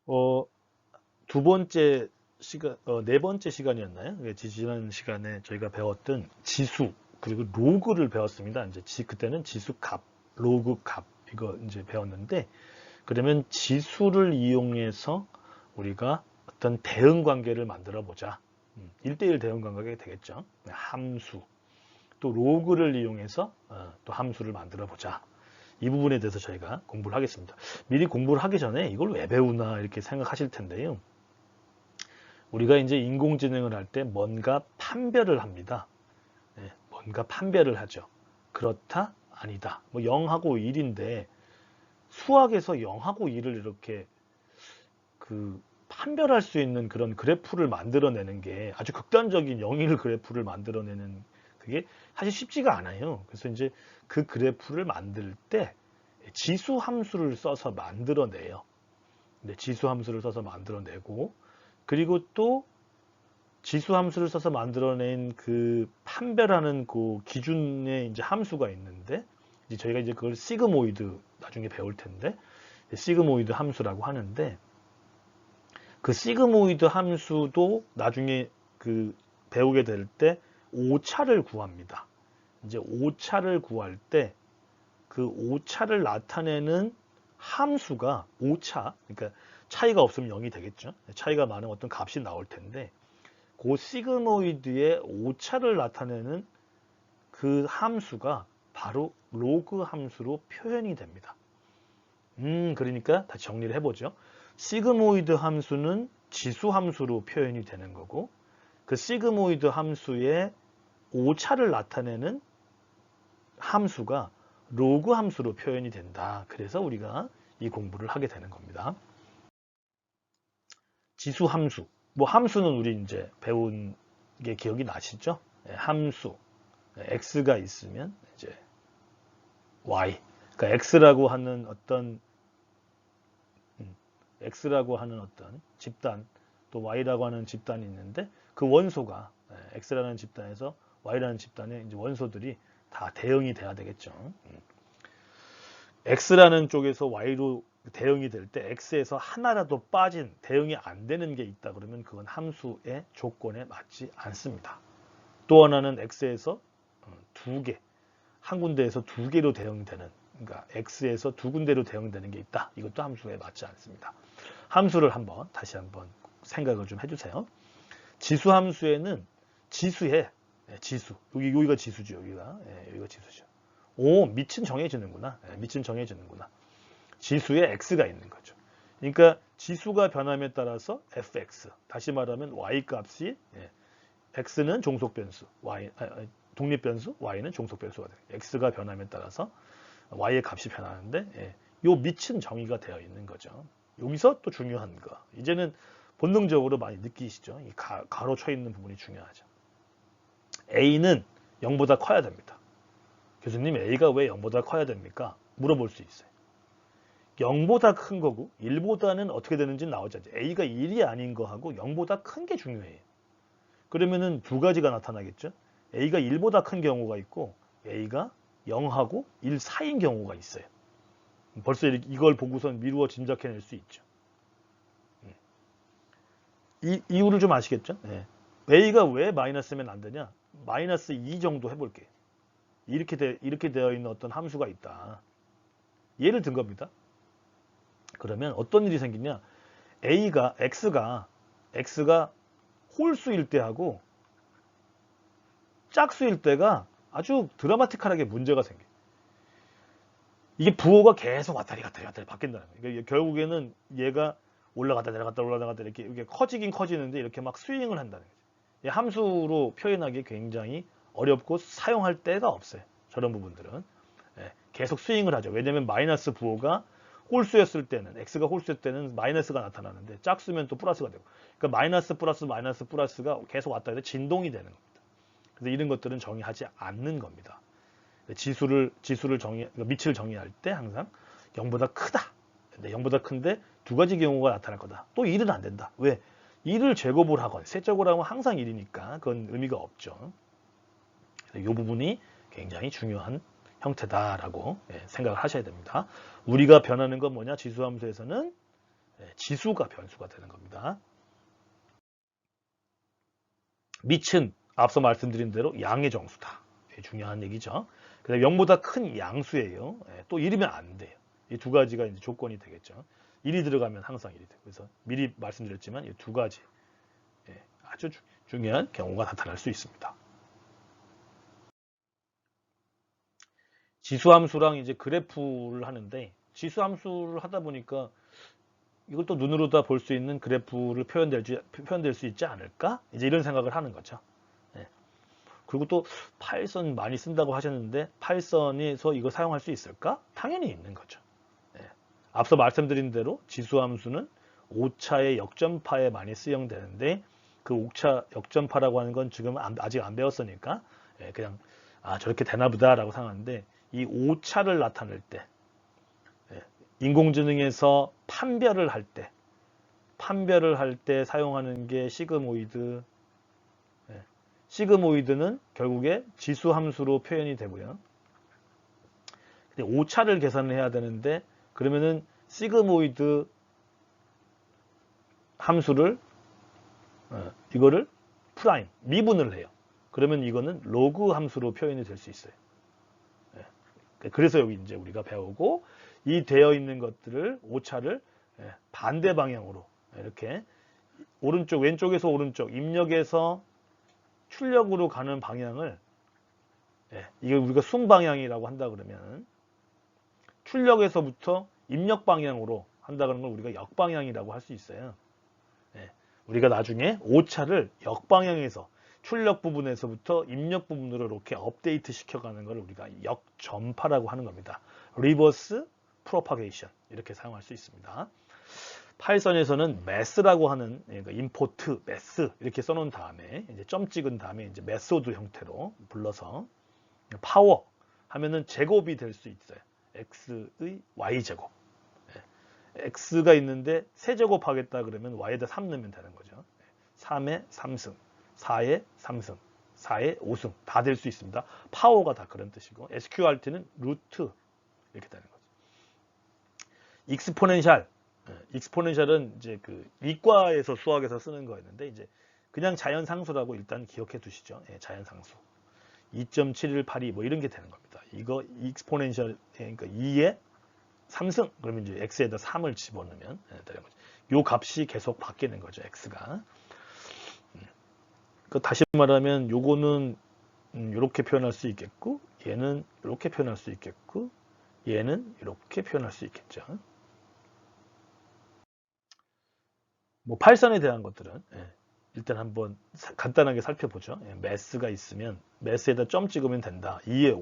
어, 두 번째 시간, 네 번째 시간이었나요? 지난 시간에 저희가 배웠던 지수, 그리고 로그를 배웠습니다. 이제 그때는 지수 값, 로그 값, 이거 이제 배웠는데, 그러면 지수를 이용해서 우리가 어떤 대응 관계를 만들어 보자. 1대1 대응 관계가 되겠죠. 함수. 또 로그를 이용해서 또 함수를 만들어 보자. 이 부분에 대해서 저희가 공부를 하겠습니다. 미리 공부를 하기 전에 이걸 왜 배우나 이렇게 생각하실 텐데요. 우리가 이제 인공지능을 할 때 뭔가 판별을 합니다. 뭔가 판별을 하죠. 그렇다, 아니다. 뭐 0하고 1인데 수학에서 0하고 1을 이렇게 그 판별할 수 있는 그런 그래프를 만들어내는 게 아주 극단적인 0일 그래프를 만들어내는 그게 사실 쉽지가 않아요. 그래서 이제 그 그래프를 만들 때 지수 함수를 써서 만들어내요. 지수 함수를 써서 만들어내고 그리고 또 지수 함수를 써서 만들어낸 그 판별하는 그 기준의 이제 함수가 있는데 이제 저희가 이제 그걸 시그모이드 나중에 배울 텐데 시그모이드 함수라고 하는데 그 시그모이드 함수도 나중에 그 배우게 될 때 오차를 구합니다. 이제 오차를 구할 때 그 오차를 나타내는 함수가 오차, 그러니까 차이가 없으면 0이 되겠죠. 차이가 많으면 어떤 값이 나올 텐데 그 시그모이드의 오차를 나타내는 그 함수가 바로 로그 함수로 표현이 됩니다. 그러니까 다시 정리를 해보죠. 시그모이드 함수는 지수 함수로 표현이 되는 거고 그 시그모이드 함수의 오차를 나타내는 함수가 로그 함수로 표현이 된다. 그래서 우리가 이 공부를 하게 되는 겁니다. 지수 함수. 뭐 함수는 우리 이제 배운 게 기억이 나시죠? 함수. x가 있으면 이제 y. 그러니까 x라고 하는 어떤 집단 또 y라고 하는 집단이 있는데 그 원소가 x라는 집단에서 y라는 집단의 이제 원소들이 다 대응이 돼야 되겠죠. x라는 쪽에서 y로 대응이 될 때 x에서 하나라도 빠진 대응이 안 되는 게 있다 그러면 그건 함수의 조건에 맞지 않습니다. 또 하나는 x에서 두 개, 한 군데에서 두 개로 대응되는, 그러니까 x에서 두 군데로 대응되는 게 있다. 이것도 함수에 맞지 않습니다. 함수를 다시 한번 생각을 좀 해주세요. 지수 함수에는 지수에 지수, 여기가 지수죠. 여기가 지수죠. 오, 밑은 정해지는구나. 밑은 정해지는구나. 지수에 x가 있는 거죠. 그러니까 지수가 변함에 따라서 fx, 다시 말하면 y 값이 x는 종속 변수, 독립 변수, y는 종속 변수가 돼요. x가 변함에 따라서 y의 값이 변하는데 요 밑은 정의가 되어 있는 거죠. 여기서 또 중요한 거. 이제는 본능적으로 많이 느끼시죠? 이 가로 쳐 있는 부분이 중요하죠. a는 0보다 커야 됩니다. 교수님, a가 왜 0보다 커야 됩니까? 물어볼 수 있어요. 0보다 큰 거고 1보다는 어떻게 되는지 나오지 않죠. a가 1이 아닌 거하고 0보다 큰 게 중요해요. 그러면은 두 가지가 나타나겠죠. a가 1보다 큰 경우가 있고 a가 0하고 1 사이인 경우가 있어요. 벌써 이걸 보고선 미루어 짐작해낼 수 있죠. 이 이유를 좀 아시겠죠? a가 왜 마이너스면 안 되냐? 마이너스 2 정도 해볼게요. 이렇게 되어 있는 어떤 함수가 있다. 예를 든 겁니다. 그러면 어떤 일이 생기냐? x가 홀수일 때하고 짝수일 때가 아주 드라마틱하게 문제가 생겨요. 이게 부호가 계속 왔다리 갔다리 바뀐다는 거예요. 그러니까 결국에는 얘가 올라갔다 내려갔다 이렇게 커지긴 커지는데 이렇게 막 스윙을 한다는 거죠. 함수로 표현하기 굉장히 어렵고 사용할 데가 없어요. 저런 부분들은. 계속 스윙을 하죠. 왜냐면 마이너스 부호가 홀수였을 때는, x가 홀수였을 때는 마이너스가 나타나는데 짝수면 또 플러스가 되고. 그러니까 마이너스 플러스가 계속 왔다 갔다 진동이 되는 겁니다. 그래서 이런 것들은 정의하지 않는 겁니다. 그러니까 밑을 정의할 때 항상 0보다 크다. 0보다 큰데 두 가지 경우가 나타날 거다. 또 1은 안 된다. 왜? 1을 제곱을 하건 세제곱을 하면 항상 1이니까 그건 의미가 없죠. 이 부분이 굉장히 중요한 형태다라고 생각을 하셔야 됩니다. 우리가 변하는 건 뭐냐? 지수함수에서는 지수가 변수가 되는 겁니다. 밑은 앞서 말씀드린 대로 양의 정수다. 중요한 얘기죠. 그다음에 0보다 큰 양수예요. 또 1이면 안 돼요. 이 두 가지가 이제 조건이 되겠죠. 1이 들어가면 항상 1이 돼요. 그래서 미리 말씀드렸지만 이 두 가지 아주 중요한 경우가 나타날 수 있습니다. 지수함수랑 이제 그래프를 하는데 지수함수를 하다 보니까 이걸 또 눈으로 다 볼 수 있는 그래프를 표현될 수 있지 않을까? 이제 이런 생각을 하는 거죠. 그리고 또 파이썬 많이 쓴다고 하셨는데 파이썬에서 이거 사용할 수 있을까? 당연히 있는 거죠. 앞서 말씀드린 대로 지수함수는 오차의 역전파에 많이 쓰용되는데 그 오차 역전파라고 하는 건 지금 아직 안 배웠으니까 그냥 저렇게 되나 보다라고 생각하는데 이 오차를 나타낼 때 인공지능에서 판별을 할 때 사용하는 게 시그모이드. 시그모이드는 결국에 지수함수로 표현이 되고요. 근데 오차를 계산을 해야 되는데 그러면은 시그모이드 함수를 이거를 프라임 미분을 해요. 그러면 이거는 로그 함수로 표현이 될 수 있어요. 그래서 여기 이제 우리가 배우고 이 되어 있는 것들을 오차를 반대 방향으로 이렇게 오른쪽 왼쪽에서 오른쪽 입력에서 출력으로 가는 방향을 이게 우리가 순 방향이라고 한다 그러면 출력에서부터 입력 방향으로 한다 그러면 우리가 역방향이라고 할 수 있어요. 우리가 나중에 오차를 역방향에서 출력 부분에서부터 입력 부분으로 이렇게 업데이트 시켜가는 걸 우리가 역전파라고 하는 겁니다. 리버스 프로파게이션 이렇게 사용할 수 있습니다. 파이썬에서는 매스라고 하는 그러니까 임포트 매스 이렇게 써놓은 다음에 이제 점 찍은 다음에 이제 메소드 형태로 불러서 파워 하면은 제곱이 될 수 있어요. x의 y제곱. x가 있는데 세제곱 하겠다 그러면 y에다 3 넣으면 되는 거죠. 3의 3승, 4의 3승, 4의 5승 다 될 수 있습니다. 파워가 다 그런 뜻이고 sqrt는 루트 이렇게 되는 거죠. 익스포넨셜. 익스포넨셜은 이제 그 이과에서 수학에서 쓰는 거였는데 이제 그냥 자연상수라고 일단 기억해 두시죠. 자연상수. 2.7182 뭐 이런 게 되는 겁니다. 이거 익스포넨셜 그러니까 2의 3승 그러면 이제 x에다 3을 집어넣으면 되는 거죠. 요 값이 계속 바뀌는 거죠. x가. 그 다시 말하면 요거는 이렇게 표현할 수 있겠고 얘는 이렇게 표현할 수 있겠고 얘는 이렇게 표현할 수 있겠죠. 뭐 파이썬에 대한 것들은 일단 한번 간단하게 살펴보죠. 매스가 있으면 매스에다 점 찍으면 된다. 2의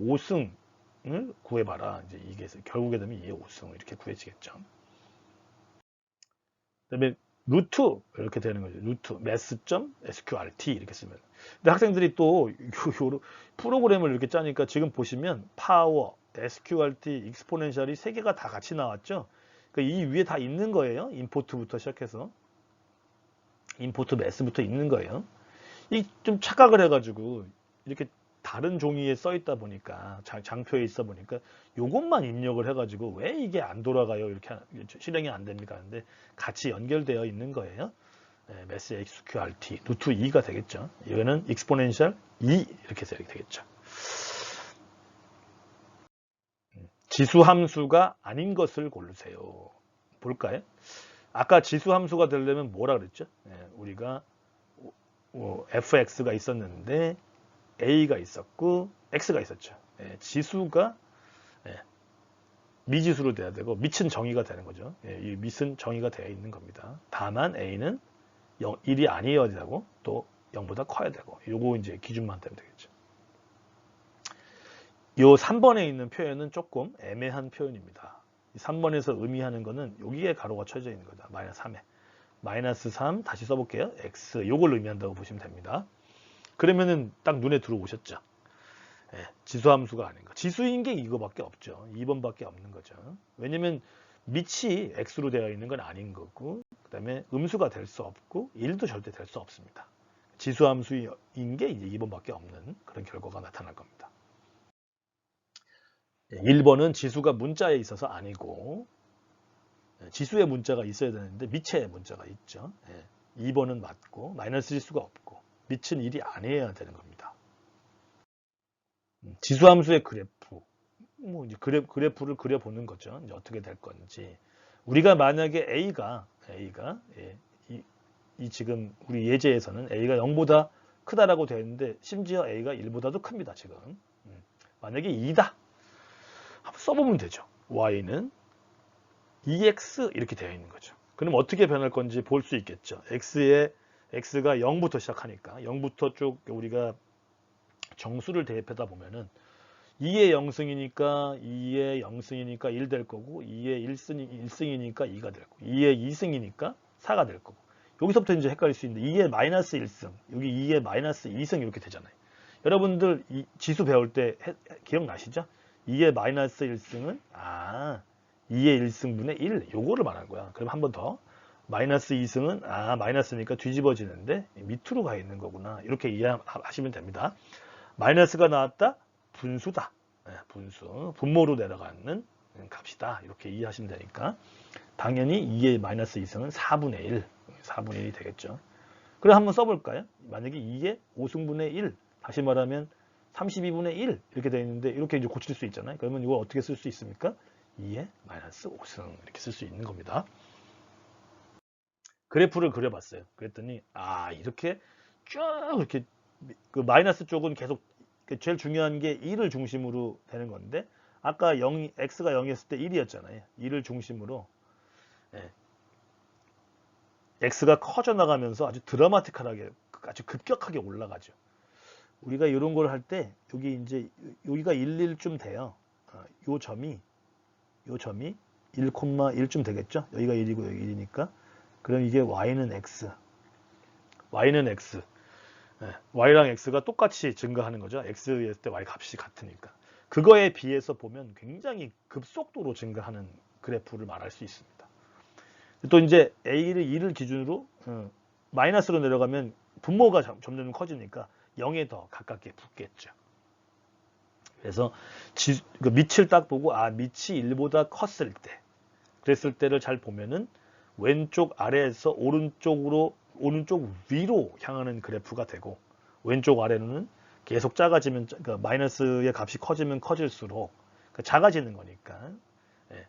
5승을 구해봐라. 이제 이게 결국에 되면 2의 5승 이렇게 구해지겠죠. 그다음에 루트 이렇게 되는 거죠. 루트 매스.sqrt 이렇게 쓰면. 근데 학생들이 또 요 프로그램을 이렇게 짜니까 지금 보시면 파워, sqrt, 익스포넨셜이 세 개가 다 같이 나왔죠. 그러니까 이 위에 다 있는 거예요. 임포트부터 시작해서. 임포트 매스부터 있는 거예요. 이 좀 착각을 해가지고 이렇게 다른 종이에 써 있다 보니까 장표에 있어 보니까 요것만 입력을 해가지고 왜 이게 안 돌아가요? 이렇게 실행이 안 됩니까? 근데 같이 연결되어 있는 거예요. 매스 XQRT 루트 2가 되겠죠. 이거는 익스포넨셜 2 이렇게 되겠죠. 지수 함수가 아닌 것을 고르세요. 볼까요? 아까 지수 함수가 되려면 뭐라 그랬죠? 우리가 fx가 있었는데 a가 있었고 x가 있었죠. 지수가 미지수로 돼야 되고 밑은 정의가 되는 거죠. 이 밑은 정의가 되어 있는 겁니다. 다만 a는 1이 아니어야 되고 또 0보다 커야 되고 요거 이제 기준만 되면 되겠죠. 요 3번에 있는 표현은 조금 애매한 표현입니다. 3번에서 의미하는 거는 여기에 가로가 쳐져 있는 거다. 마이너스 3에. 마이너스 3 다시 써볼게요. x 요걸 의미한다고 보시면 됩니다. 그러면은 딱 눈에 들어오셨죠. 지수함수가 아닌 거. 지수인 게 이거밖에 없죠. 2번밖에 없는 거죠. 왜냐면 밑이 x로 되어 있는 건 아닌 거고 그 다음에 음수가 될 수 없고 1도 절대 될 수 없습니다. 지수함수인 게 이제 2번밖에 없는 그런 결과가 나타날 겁니다. 1번은 지수가 문자에 있어서 아니고 지수의 문자가 있어야 되는데 미체의 문자가 있죠. 2번은 맞고 마이너스일 수가 없고 미치는 일이 아니어야 되는 겁니다. 지수함수의 그래프, 뭐 이제 그래프를 그려보는 거죠. 이제 어떻게 될 건지. 우리가 만약에 A가 이 지금 우리 예제에서는 A가 0보다 크다라고 되어 있는데 심지어 A가 1보다도 큽니다. 지금. 만약에 2다. 한번 써보면 되죠. Y는 2x 이렇게 되어 있는 거죠. 그럼 어떻게 변할 건지 볼 수 있겠죠. x가 0부터 시작하니까 0부터 쭉 우리가 정수를 대입하다 보면은 2의 0승이니까 2의 0승이니까 1 될 거고 2의 1승이니까 2가 될 거고 2의 2승이니까 4가 될 거고 여기서부터 이제 헷갈릴 수 있는데 2의 마이너스 1승 여기 2의 마이너스 2승 이렇게 되잖아요. 여러분들 이 지수 배울 때 기억나시죠? 2의 마이너스 1승은 2의 1승분의 1 요거를 말한 거야. 그럼 한 번 더 마이너스 2승은 마이너스니까 뒤집어지는데 밑으로 가 있는 거구나. 이렇게 이해하시면 됩니다. 마이너스가 나왔다. 분수다. 분수. 분모로 내려가는 값이다. 이렇게 이해하시면 되니까 당연히 2의 마이너스 2승은 4분의 1. 4분의 1이 되겠죠. 그럼 한번 써볼까요? 만약에 2의 5승분의 1 다시 말하면 32분의 1 이렇게 되어 있는데 이렇게 이제 고칠 수 있잖아요. 그러면 이걸 어떻게 쓸 수 있습니까? 2의 마이너스 5승 이렇게 쓸 수 있는 겁니다. 그래프를 그려봤어요. 그랬더니 이렇게 쭉 이렇게 그 마이너스 쪽은 계속 제일 중요한 게 1을 중심으로 되는 건데 아까 x가 0이었을 때 1이었잖아요. 1을 중심으로 x가 커져 나가면서 아주 드라마틱하게 아주 급격하게 올라가죠. 우리가 이런 걸 할 때 여기가 11쯤 돼요. 요 점이 1,1쯤 되겠죠. 여기가 1이고 여기 1이니까 그럼 이게 y는 x y랑 x가 똑같이 증가하는 거죠. x였을 때 y 값이 같으니까. 그거에 비해서 보면 굉장히 급속도로 증가하는 그래프를 말할 수 있습니다. 또 이제 a를 2를 기준으로 마이너스로 내려가면 분모가 점점 커지니까 0에 더 가깝게 붙겠죠. 그래서 밑을 딱 보고 밑이 1보다 컸을 때 그랬을 때를 잘 보면은 왼쪽 아래에서 오른쪽 위로 향하는 그래프가 되고 왼쪽 아래는 계속 작아지면 그러니까 마이너스의 값이 커지면 커질수록 작아지는 거니까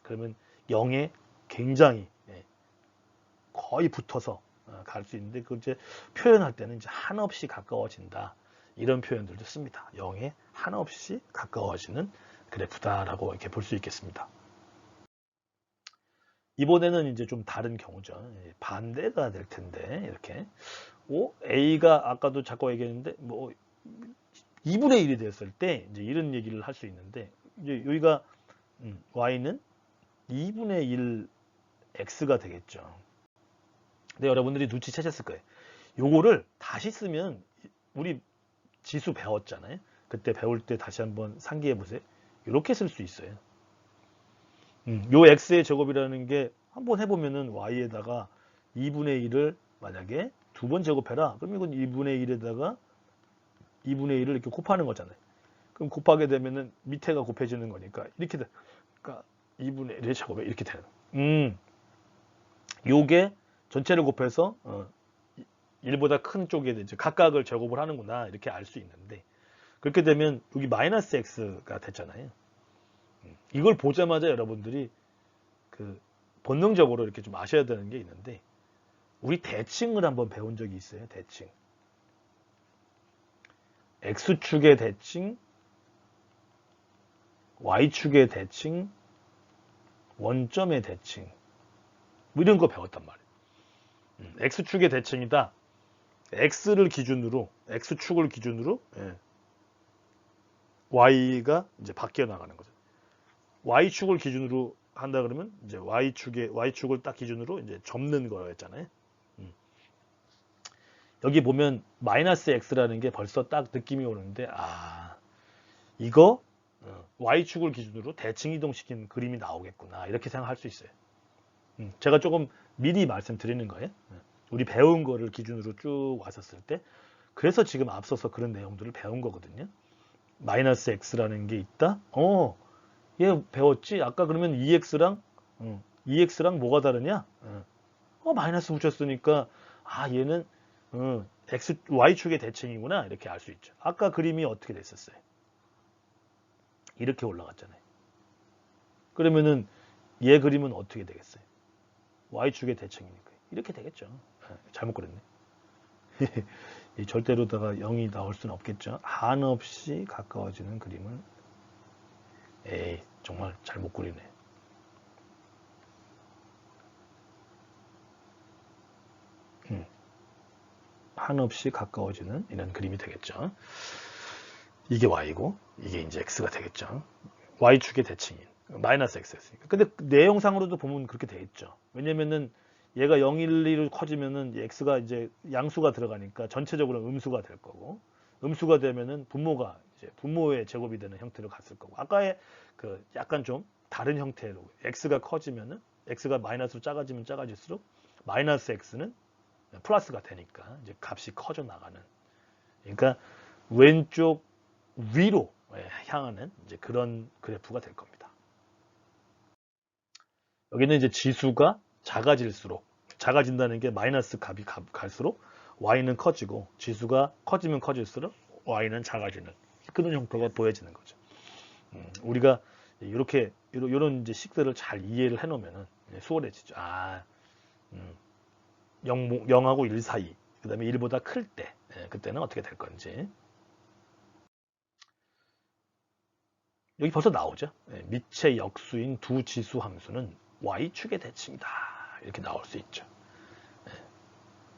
그러면 0에 굉장히 거의 붙어서 갈 수 있는데 그 이제 표현할 때는 이제 한없이 가까워진다 이런 표현들도 씁니다. 0에 한없이 가까워지는 그래프다라고 이렇게 볼 수 있겠습니다. 이번에는 이제 좀 다른 경우죠. 반대가 될 텐데 이렇게 A가 아까도 자꾸 얘기했는데 뭐 2분의 1이 됐을 때 이제 이런 얘기를 할 수 있는데 이제 여기가 Y는 2분의 1 X가 되겠죠. 근데 여러분들이 눈치채셨을 거예요. 요거를 다시 쓰면 우리 지수 배웠잖아요. 그때 배울 때 다시 한번 상기해 보세요. 이렇게 쓸 수 있어요. 요 x의 제곱이라는 게 한번 해보면은 y에다가 2분의 1을 만약에 두 번 제곱해라. 그럼 이건 2분의 1에다가 2분의 1을 이렇게 곱하는 거잖아요. 그럼 곱하게 되면은 밑에가 곱해지는 거니까 이렇게 돼. 그러니까 2분의 1의 제곱에 이렇게 되는. 요게 전체를 곱해서 1보다 큰 쪽에 이제 각각을 제곱을 하는구나 이렇게 알 수 있는데 그렇게 되면 여기 마이너스 x가 됐잖아요. 이걸 보자마자 여러분들이 그 본능적으로 이렇게 좀 아셔야 되는 게 있는데 우리 대칭을 한번 배운 적이 있어요. 대칭. x축의 대칭, y축의 대칭, 원점의 대칭 뭐 이런 거 배웠단 말이에요. x축의 대칭이다. x축을 기준으로 y가 이제 바뀌어 나가는 거죠. y축을 기준으로 한다 그러면 이제 y축을 딱 기준으로 이제 접는 거였잖아요. 여기 보면 마이너스 x라는 게 벌써 딱 느낌이 오는데 이거 y축을 기준으로 대칭 이동시킨 그림이 나오겠구나 이렇게 생각할 수 있어요. 제가 조금 미리 말씀드리는 거예요. 우리 배운 거를 기준으로 쭉 왔었을 때 그래서 지금 앞서서 그런 내용들을 배운 거거든요. 마이너스 x라는 게 있다. 얘 배웠지? 아까 그러면 2x랑 EX랑 뭐가 다르냐? 마이너스 붙였으니까 얘는 Y축의 대칭이구나 이렇게 알 수 있죠. 아까 그림이 어떻게 됐었어요? 이렇게 올라갔잖아요. 그러면은 얘 그림은 어떻게 되겠어요? Y축의 대칭이니까 이렇게 되겠죠. 잘못 그렸네. 절대로다가 0이 나올 수는 없겠죠. 한없이 가까워지는 그림을 정말 잘못 그리네. 한없이 가까워지는 이런 그림이 되겠죠. 이게 Y고 이게 이제 X가 되겠죠. Y축의 대칭인 마이너스 X였으니까. 근데 내용상으로도 보면 그렇게 돼 있죠. 왜냐면은 얘가 0, 1, 2로 커지면은 X가 이제 양수가 들어가니까 전체적으로 음수가 될 거고, 음수가 되면은 분모의 제곱이 되는 형태로 갔을 거고, 아까의 그 약간 좀 다른 형태로 X가 커지면은 X가 마이너스로 작아지면 작아질수록 마이너스 X는 플러스가 되니까 이제 값이 커져 나가는. 그러니까 왼쪽 위로 향하는 이제 그런 그래프가 될 겁니다. 여기는 이제 지수가 작아진다는 게 마이너스 값이 갈수록 y는 커지고 지수가 커지면 커질수록 y는 작아지는 그런 형태가 보여지는 거죠. 우리가 이런 이제 식들을 잘 이해를 해놓으면 수월해지죠. 0하고 1 사이, 그 다음에 1보다 클 때, 그때는 어떻게 될 건지. 여기 벌써 나오죠. 밑의 역수인 두 지수 함수는 y축의 대칭이다. 이렇게 나올 수 있죠.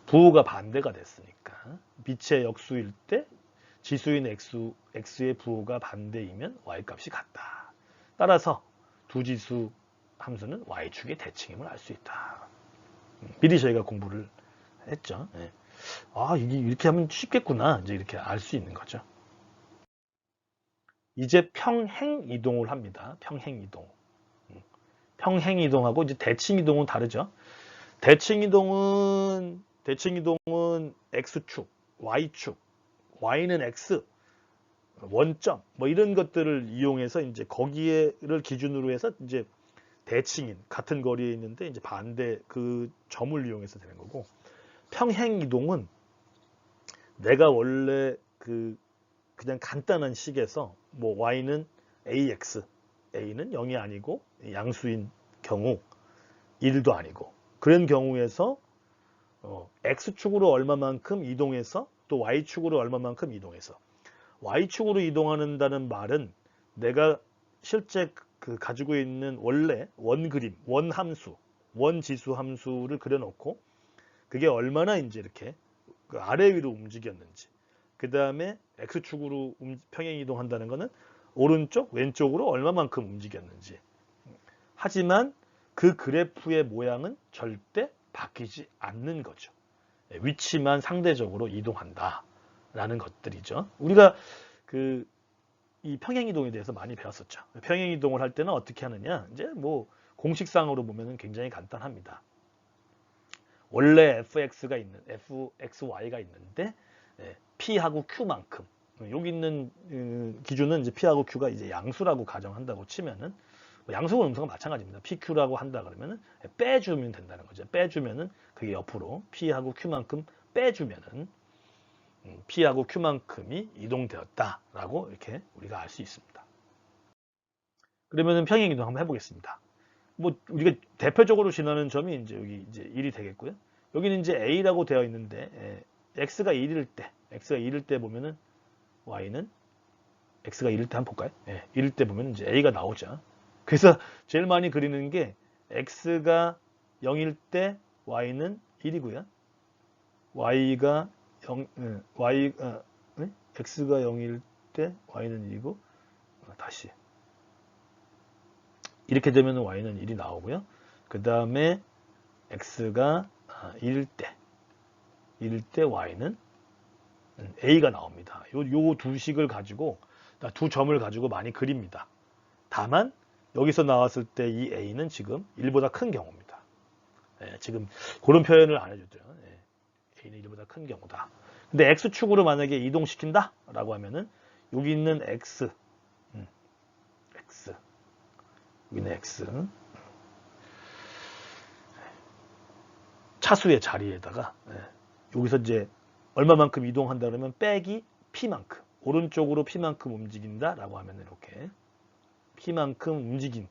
부호가 반대가 됐으니까 밑의 역수일 때 지수인 x의 부호가 반대이면 y값이 같다. 따라서 두 지수 함수는 y축의 대칭임을 알 수 있다. 미리 저희가 공부를 했죠. 이게 이렇게 하면 쉽겠구나. 이제 이렇게 알 수 있는 거죠. 이제 평행 이동을 합니다. 평행 이동. 평행 이동하고 이제 대칭 이동은 다르죠. 대칭 이동은 x축, y축, y는 x, 원점 뭐 이런 것들을 이용해서 이제 거기에를 기준으로 해서 이제 대칭인 같은 거리에 있는데 이제 반대 그 점을 이용해서 되는 거고, 평행 이동은 내가 원래 그냥 간단한 식에서 뭐 y는 ax, a는 0이 아니고 양수인 경우 1도 아니고 그런 경우에서 x축으로 얼마만큼 이동해서 또 y축으로 얼마만큼 이동해서 y축으로 이동한다는 말은 내가 실제 가지고 있는 원래 원그림, 원함수, 원지수 함수를 그려놓고 그게 얼마나 이제 이렇게 아래 위로 움직였는지, 그 다음에 x축으로 평행 이동한다는 것은 오른쪽, 왼쪽으로 얼마만큼 움직였는지. 하지만 그 그래프의 모양은 절대 바뀌지 않는 거죠. 위치만 상대적으로 이동한다라는 것들이죠. 우리가 이 평행 이동에 대해서 많이 배웠었죠. 평행 이동을 할 때는 어떻게 하느냐? 이제 뭐 공식상으로 보면 굉장히 간단합니다. 원래 fxy가 있는데 p하고 q만큼, 여기 있는 기준은 이제 p하고 q가 이제 양수라고 가정한다고 치면은 양수는 음수가 마찬가지입니다. pq라고 한다 그러면은 빼주면 된다는 거죠. 빼주면은 그게 옆으로 p하고 q만큼 빼주면은 p하고 q만큼이 이동되었다라고 이렇게 우리가 알 수 있습니다. 그러면은 평행 이동 한번 해보겠습니다. 뭐 우리가 대표적으로 지나는 점이 이제 여기 이제 1이 되겠고요. 여기는 이제 a라고 되어 있는데 x가 1일 때 보면은 y는 x가 1일 때 한번 볼까요? 1일 때 보면 이제 a가 나오죠. 그래서 제일 많이 그리는 게 x가 0일 때 y는 1이고요. x가 0일 때 y는 1이고 다시 이렇게 되면 y는 1이 나오고요. 그 다음에 x가 1일 때 y는 a가 나옵니다. 요 두 식을 가지고 두 점을 가지고 많이 그립니다. 다만 여기서 나왔을 때 이 a는 지금 1보다 큰 경우입니다. 지금 그런 표현을 안 해줬죠. a는 1보다 큰 경우다. 근데 x축으로 만약에 이동시킨다 라고 하면은 여기 있는 x 여기는 x 차수의 자리에다가 여기서 이제 얼마만큼 이동한다 그러면 빼기 p만큼 오른쪽으로 p만큼 움직인다라고 하면 이렇게 p만큼 움직인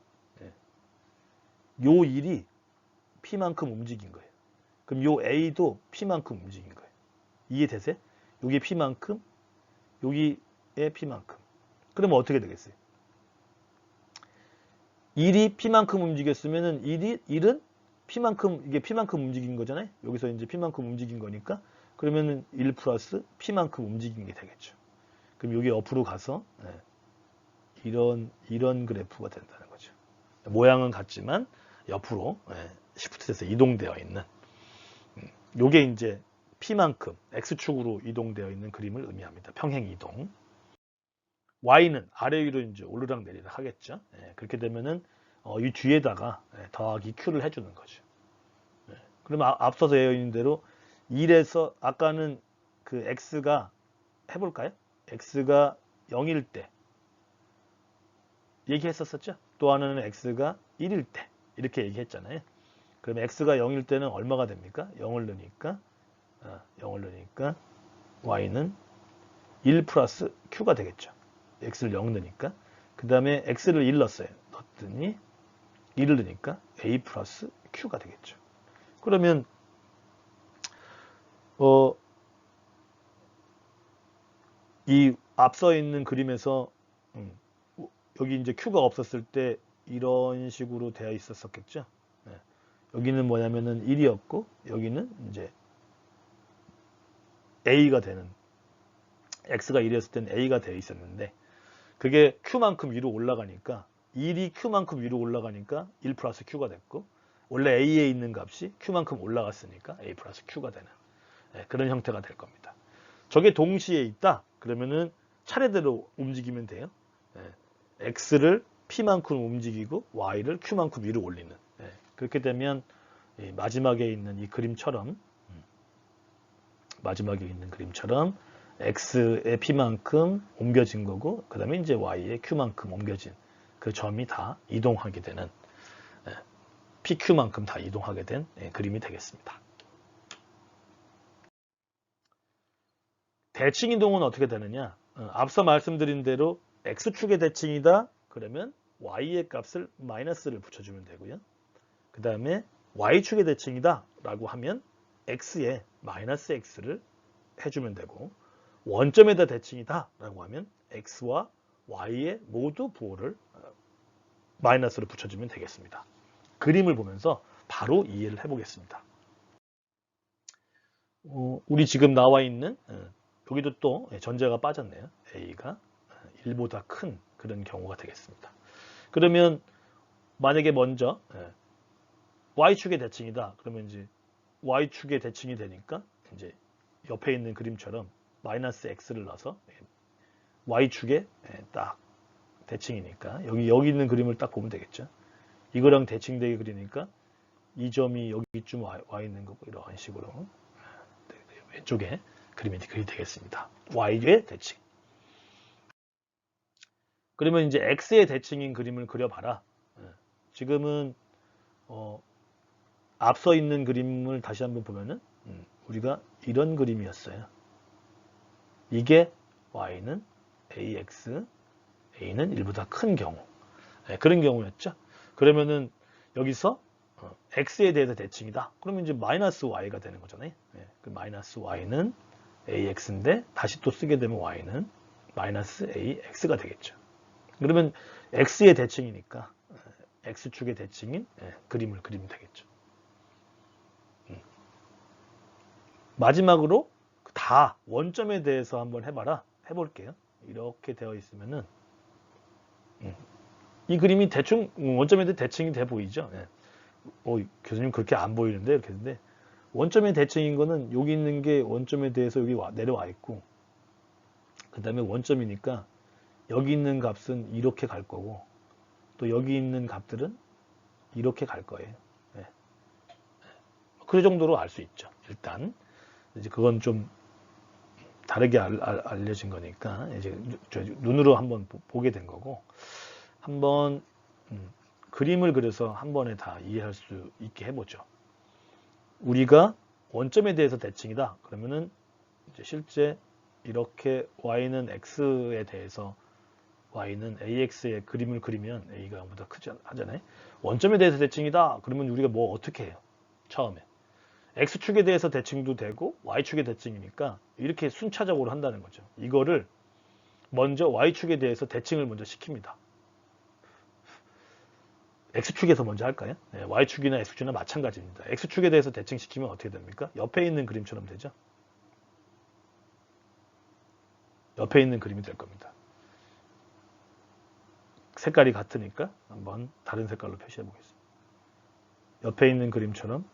요 일이 p만큼 움직인 거예요. 그럼 요 a도 p만큼 움직인 거예요. 이해되세요? 여기 p만큼 여기에 p만큼. 그러면 어떻게 되겠어요? 일이 p만큼 움직였으면은 일은 p만큼 이게 p만큼 움직인 거잖아요. 여기서 이제 p만큼 움직인 거니까 그러면은 1 플러스 p만큼 움직인 게 되겠죠. 그럼 여기 옆으로 가서 이런 그래프가 된다는 거죠. 모양은 같지만 옆으로 시프트에서 이동되어 있는 요게 이제 p만큼 x축으로 이동되어 있는 그림을 의미합니다. 평행 이동. y는 아래 위로 이제 오르락 내리락 하겠죠. 그렇게 되면은 이 뒤에다가 더하기 q를 해주는 거죠. 그러면 앞서서 되어 있는 대로 1에서 아까는 그 x가 해볼까요? x가 0일 때 얘기했었죠. 또 하나는 x가 1일 때 이렇게 얘기했잖아요. 그러면 x가 0일 때는 얼마가 됩니까? 0을 넣으니까 y는 1 플러스 q가 되겠죠. x를 0 넣으니까. 그 다음에 x를 1 넣었더니 1을 넣으니까 a 플러스 q가 되겠죠. 그러면 이 앞서 있는 그림에서 여기 이제 q가 없었을 때 이런 식으로 되어 있었겠죠. 여기는 뭐냐면은 1이었고 여기는 이제 a가 되는 x가 1이었을 때는 a가 되어 있었는데 그게 q만큼 위로 올라가니까 1이 q만큼 위로 올라가니까 1 플러스 q가 됐고 원래 a에 있는 값이 q만큼 올라갔으니까 a 플러스 q가 되는 그런 형태가 될 겁니다. 저게 동시에 있다 그러면은 차례대로 움직이면 돼요. x를 p만큼 움직이고 y를 q만큼 위로 올리는 그렇게 되면 마지막에 있는 이 그림처럼 x의 p만큼 옮겨진 거고 그 다음에 이제 y의 q만큼 옮겨진 그 점이 다 이동하게 되는 pq만큼 다 이동하게 된 그림이 되겠습니다. 대칭 이동은 어떻게 되느냐? 앞서 말씀드린 대로 x축의 대칭이다. 그러면 y의 값을 마이너스를 붙여주면 되고요. 그 다음에 y축의 대칭이다 라고 하면 x에 마이너스 x를 해주면 되고 원점에다 대칭이다 라고 하면 x와 y의 모두 부호를 마이너스로 붙여주면 되겠습니다. 그림을 보면서 바로 이해를 해보겠습니다. 우리 지금 나와 있는 여기도 또 전제가 빠졌네요. a가 1보다 큰 그런 경우가 되겠습니다. 그러면 만약에 먼저 y축의 대칭이다. 그러면 이제 y축의 대칭이 되니까 이제 옆에 있는 그림처럼 마이너스 x를 넣어서 y축에 딱 대칭이니까 여기 있는 그림을 딱 보면 되겠죠. 이거랑 대칭되게 그리니까 이 점이 여기쯤 와 있는 거고 이런 식으로 왼쪽에 그림이 되겠습니다. y의 대칭. 그러면 이제 x의 대칭인 그림을 그려봐라. 지금은 앞서 있는 그림을 다시 한번 보면은 우리가 이런 그림이었어요. 이게 y는 ax, a는 1보다 큰 경우. 그런 경우였죠. 그러면은 여기서 x에 대해서 대칭이다. 그러면 이제 마이너스 y가 되는 거잖아요. 그 마이너스 y는 ax인데 다시 또 쓰게 되면 y는 마이너스 ax가 되겠죠. 그러면 x의 대칭이니까 x축의 대칭인 그림을 그리면 되겠죠. 마지막으로 다 원점에 대해서 한번 해볼게요. 이렇게 되어 있으면은 이 그림이 대충 원점에 대해 대칭이 돼 보이죠. 교수님 그렇게 안 보이는데 이렇게 했는데 원점의 대칭인 거는 여기 있는 게 원점에 대해서 여기 내려와 있고 그 다음에 원점이니까 여기 있는 값은 이렇게 갈 거고 또 여기 있는 값들은 이렇게 갈 거예요. 그 정도로 알 수 있죠. 일단 이제 그건 좀 다르게 알려진 거니까 이제 눈으로 한번 보게 된 거고 한번 그림을 그려서 한 번에 다 이해할 수 있게 해보죠. 우리가 원점에 대해서 대칭이다. 그러면은 이제 실제 이렇게 y는 x에 대해서 y는 ax의 그림을 그리면 a가 0보다 크지 하잖아요. 원점에 대해서 대칭이다. 그러면 우리가 뭐 어떻게 해요? 처음에 x축에 대해서 대칭도 되고 y축의 대칭이니까 이렇게 순차적으로 한다는 거죠. 이거를 먼저 y축에 대해서 대칭을 먼저 시킵니다. x축에서 먼저 할까요? 네, y축이나 x축이나 마찬가지입니다. x축에 대해서 대칭시키면 어떻게 됩니까? 옆에 있는 그림처럼 되죠. 옆에 있는 그림이 될 겁니다. 색깔이 같으니까 한번 다른 색깔로 표시해 보겠습니다. 옆에 있는 그림처럼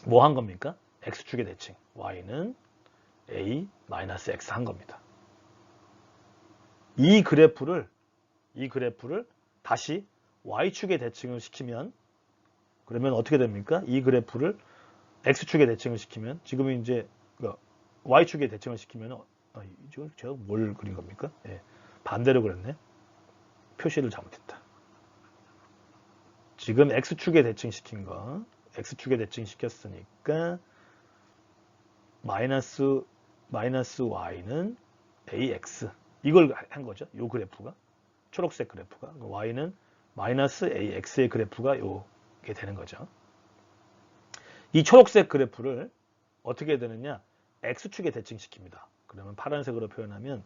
뭐 한 겁니까? x축의 대칭. y는 a-x 한 겁니다. 이 그래프를 다시 y축의 대칭을 시키면 그러면 어떻게 됩니까? 이 그래프를 x축의 대칭을 시키면 지금 이제 y축의 대칭을 시키면 이걸 제가 뭘 그린 겁니까? 예, 반대로 그렸네. 표시를 잘못했다. 지금 x축에 대칭시킨 거 x축에 대칭시켰으니까 마이너스 y는 ax 이걸 한 거죠. 요 그래프가 초록색 그래프가 y는 마이너스 ax의 그래프가 요게 되는 거죠. 이 초록색 그래프를 어떻게 해야 되느냐? x축에 대칭시킵니다. 그러면 파란색으로 표현하면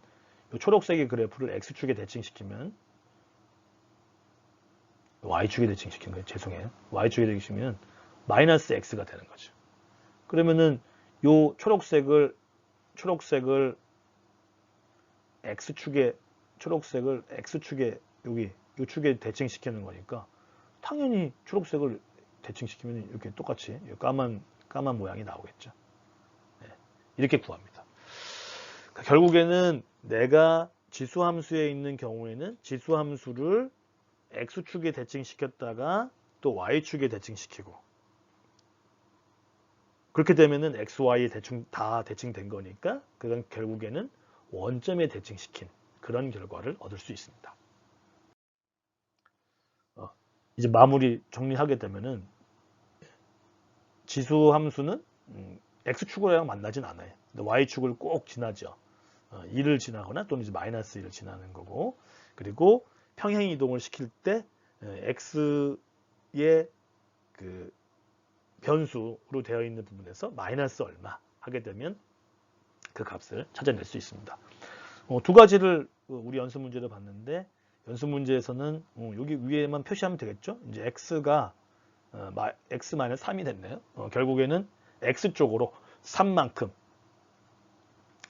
요 초록색의 그래프를 x축에 대칭시키면 y축에 대칭시킨 거예요. 죄송해요. y축에 대칭시키면 마이너스 x가 되는 거죠. 그러면은 요 초록색을 x축에 여기 요 축에 대칭시키는 거니까 당연히 초록색을 대칭시키면 이렇게 똑같이 까만 모양이 나오겠죠. 네, 이렇게 구합니다. 그러니까 결국에는 내가 지수함수에 있는 경우에는 지수함수를 x축에 대칭시켰다가 또 y축에 대칭시키고 그렇게 되면은 x, y 다 대칭된 거니까 그건 결국에는 원점에 대칭시킨 그런 결과를 얻을 수 있습니다. 이제 마무리 정리하게 되면은 지수함수는 x축으로랑 만나진 않아요. y축을 꼭 지나죠. 1을 지나거나 또는 이제 마이너스 1을 지나는 거고 그리고 평행 이동을 시킬 때 x의 그 변수로 되어 있는 부분에서 마이너스 얼마 하게 되면 그 값을 찾아낼 수 있습니다. 두 가지를 우리 연습 문제로 봤는데 연습 문제에서는 여기 위에만 표시하면 되겠죠. 이제 x가 x-3이 됐네요. 결국에는 x쪽으로 3만큼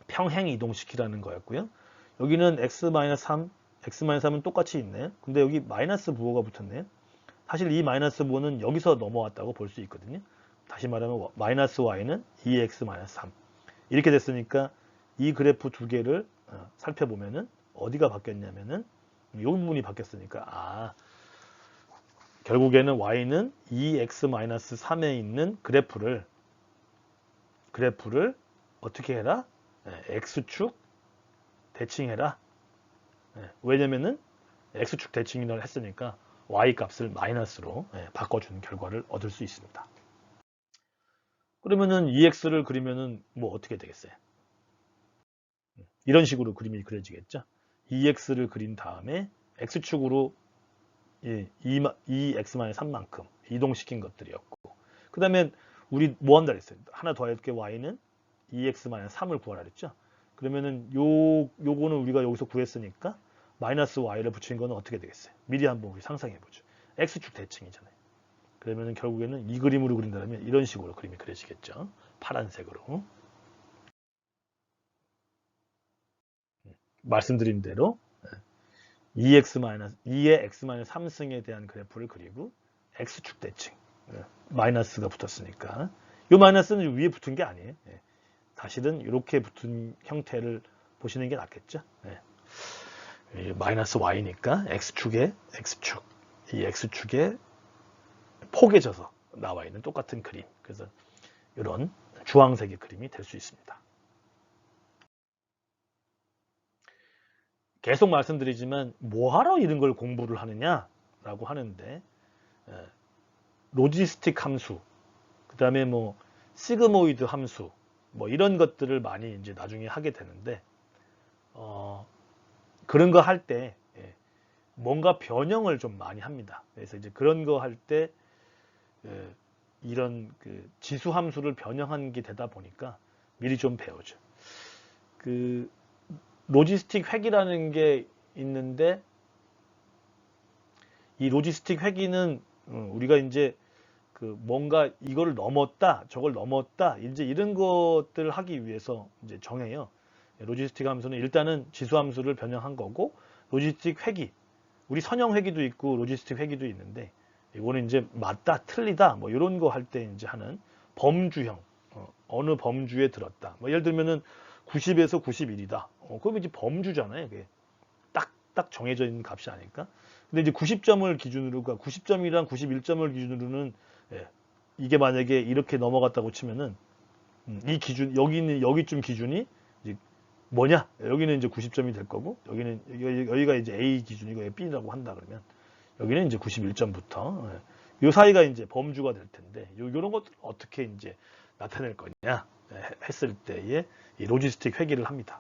평행 이동시키라는 거였고요. 여기는 x-3은 똑같이 있네. 근데 여기 마이너스 부호가 붙었네요. 사실 이 마이너스 부호는 여기서 넘어왔다고 볼 수 있거든요. 다시 말하면 마이너스 y는 2x-3 이렇게 됐으니까 이 그래프 두 개를 살펴보면은 어디가 바뀌었냐면은 이 부분이 바뀌었으니까 결국에는 y는 2x-3에 있는 그래프를 어떻게 해라? x축 대칭해라. 왜냐면은 x축 대칭을 했으니까 y 값을 마이너스로 바꿔주는 결과를 얻을 수 있습니다. 그러면은 2x를 그리면은 뭐 어떻게 되겠어요? 이런 식으로 그림이 그려지겠죠. 2x를 그린 다음에 x축으로 2x-3만큼 이동시킨 것들이었고 그 다음에 우리 뭐 한다 그랬어요? 하나 더 할게 y는 2x-3을 구하라 그랬죠. 그러면은 요거는 우리가 여기서 구했으니까 마이너스 y를 붙인 거는 어떻게 되겠어요? 미리 한번 우리 상상해 보죠. x축 대칭이잖아요. 그러면은 결국에는 이 그림으로 그린다면 이런 식으로 그림이 그려지겠죠. 파란색으로. 말씀드린 대로 2의 x-3승에 대한 그래프를 그리고 x축 대칭 마이너스가 붙었으니까 이 마이너스는 위에 붙은 게 아니에요. 사실은 이렇게 붙은 형태를 보시는 게 낫겠죠. 마이너스 y니까 x축 이 x축에 포개져서 나와 있는 똑같은 그림. 그래서 이런 주황색의 그림이 될 수 있습니다. 계속 말씀드리지만 뭐하러 이런 걸 공부를 하느냐라고 하는데 로지스틱 함수, 그 그다음에 뭐 시그모이드 함수 뭐 이런 것들을 많이 이제 나중에 하게 되는데 그런 거 할 때 뭔가 변형을 좀 많이 합니다. 그래서 이제 그런 거 할 때 이런 그 지수 함수를 변형한 게 되다 보니까 미리 좀 배우죠. 그 로지스틱 회귀라는 게 있는데 이 로지스틱 회귀는 우리가 이제 그 뭔가 이걸 넘었다, 저걸 넘었다, 이제 이런 것들을 하기 위해서 이제 정해요. 로지스틱 함수는 일단은 지수 함수를 변형한 거고, 로지스틱 회귀, 우리 선형 회귀도 있고 로지스틱 회귀도 있는데, 이거는 이제 맞다, 틀리다, 뭐 이런 거 할 때 이제 하는 범주형, 어느 범주에 들었다. 뭐 예를 들면은 90에서 91이다. 그럼 이제 범주잖아요. 그게 딱 정해져 있는 값이 아닐까? 근데 이제 90점을 기준으로, 90점이랑 91점을 기준으로는 이게 만약에 이렇게 넘어갔다고 치면은 이 기준 여기쯤 기준이 이제 뭐냐? 여기는 이제 90점이 될 거고 여기가 이제 A 기준이고 B라고 한다 그러면 여기는 이제 91점부터 요 사이가 이제 범주가 될 텐데 요런 것들 어떻게 이제 나타낼 거냐 했을 때에 이 로지스틱 회귀를 합니다.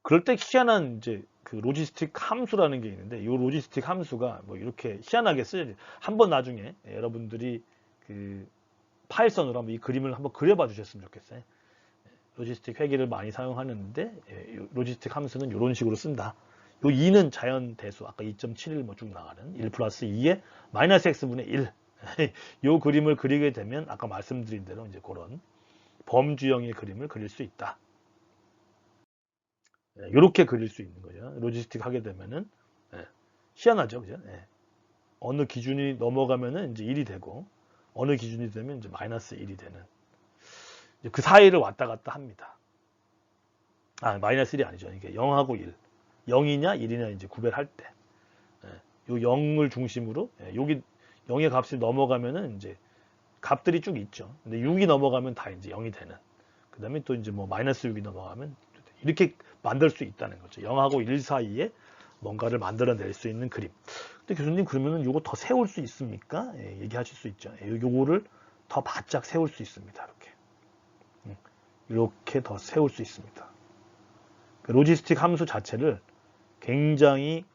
그럴 때 희한한 이제 그 로지스틱 함수라는 게 있는데 이 로지스틱 함수가 뭐 이렇게 희한하게 쓰여져. 한번 나중에 여러분들이 그 파이썬으로 한번 이 그림을 한번 그려봐 주셨으면 좋겠어요. 로지스틱 회귀를 많이 사용하는데 로지스틱 함수는 이런 식으로 쓴다. 요 2는 자연 대수, 아까 2.71 뭐 쭉 나가는 1 플러스 2에 마이너스 x분의 1. 요 그림을 그리게 되면 아까 말씀드린 대로 이제 그런 범주형의 그림을 그릴 수 있다. 이렇게 그릴 수 있는 거죠. 로지스틱 하게 되면은 희한하죠, 그죠? 어느 기준이 넘어가면은 이제 1이 되고 어느 기준이 되면 이제 마이너스 1이 되는 그 사이를 왔다 갔다 합니다. 마이너스 1이 아니죠. 이게 0하고 1, 0이냐 1이냐 이제 구별할 때, 요 0을 중심으로 여기 0의 값이 넘어가면은 이제 값들이 쭉 있죠. 근데 6이 넘어가면 다 이제 0이 되는. 그다음에 또 이제 뭐 마이너스 6이 넘어가면 이렇게 만들 수 있다는 거죠. 0하고 1 사이에 뭔가를 만들어낼 수 있는 그림. 근데 교수님 그러면은 요거 더 세울 수 있습니까? 얘기하실 수 있죠. 요거를 더 바짝 세울 수 있습니다. 이렇게 더 세울 수 있습니다. 로지스틱 함수 자체를 굉장히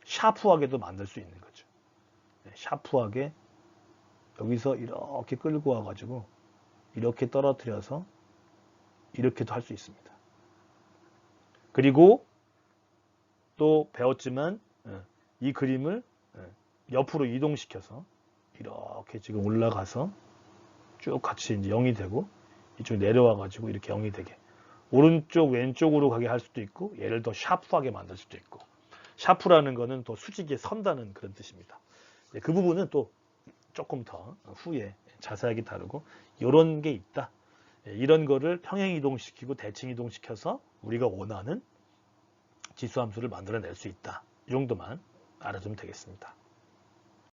샤프하게도 만들 수 있는 거죠. 샤프하게 여기서 이렇게 끌고 와가지고 이렇게 떨어뜨려서 이렇게도 할 수 있습니다. 그리고 또 배웠지만 이 그림을 옆으로 이동시켜서 이렇게 지금 올라가서 쭉 같이 이제 0이 되고 이쪽 내려와 가지고 이렇게 0이 되게 오른쪽 왼쪽으로 가게 할 수도 있고 얘를 더 샤프하게 만들 수도 있고 샤프라는 거는 더 수직에 선다는 그런 뜻입니다. 그 부분은 또 조금 더 후에 자세하게 다루고 이런 게 있다. 이런 거를 평행 이동시키고 대칭 이동시켜서 우리가 원하는 지수함수를 만들어낼 수 있다. 이 정도만 알아두면 되겠습니다.